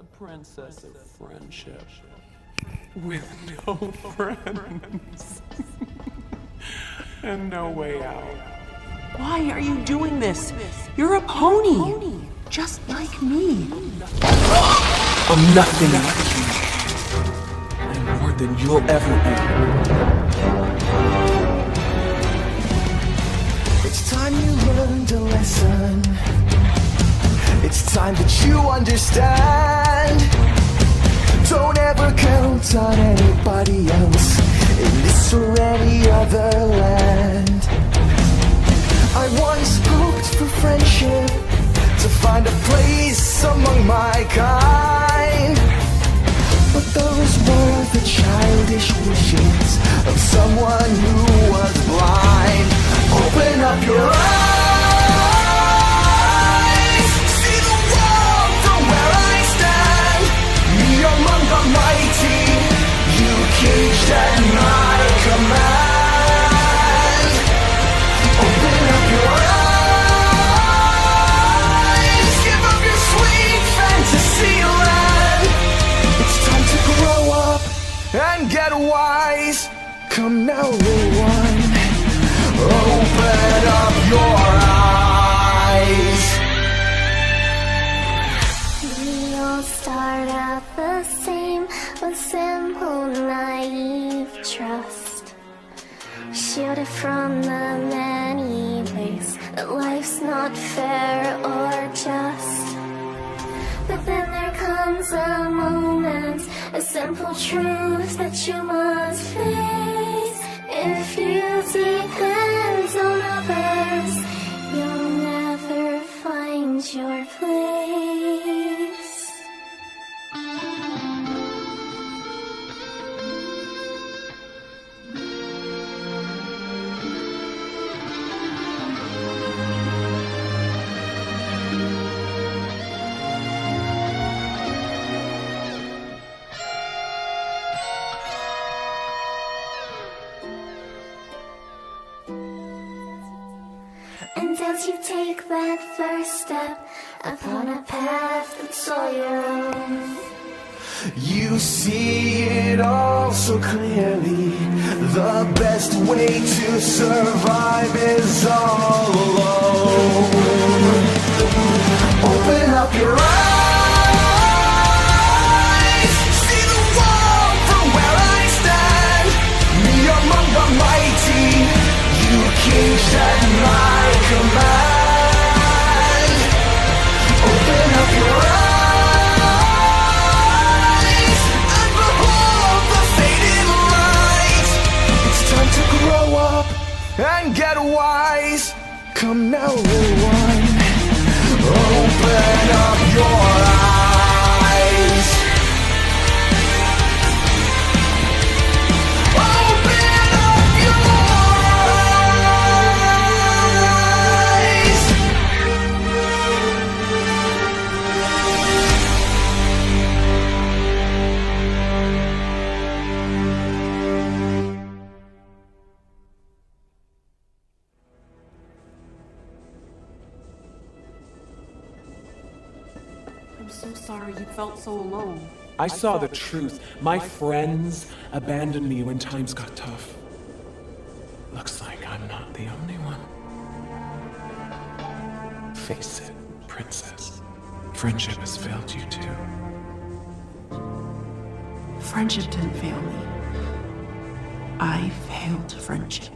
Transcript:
a princess of friendship with no friends and no way out. Why are you doing this? You're a pony, just like me. I'm nothing like you. I'm more than you'll ever be. It's time you learned a lesson. It's time that you understand. Don't ever count on anybody else in this or any other land. I once hoped for friendship, to find a place among my kind. But those were the childish wishes of someone who was blind. Open up your eyes, see the world from where I stand. Me among the mighty, you caged at my command. Open up your eyes, give up your sweet fantasy land. It's time to grow up and get wise. Come now, little one, open up your eyes. We all start out the same, with simple, naive trust. Shielded from the many ways that life's not fair or just. But then there comes a moment, a simple truth that you must face. If you depend on others, you'll never find your place. And as you take that first step upon a path that's all your own, you see it all so clearly. The best way to survive is all alone. Open up your eyes, see the world from where I stand. Me among the mighty, you caged at my command. Open up your eyes and behold the faded light. It's time to grow up and get wise. Come now, little one, open up your eyes. Open up your eyes. I'm so sorry you felt so alone. I saw the truth. My friends abandoned me when times got tough. Looks like I'm not the only one. Face it, princess. Friendship has failed you too. Friendship didn't fail me. I failed friendship.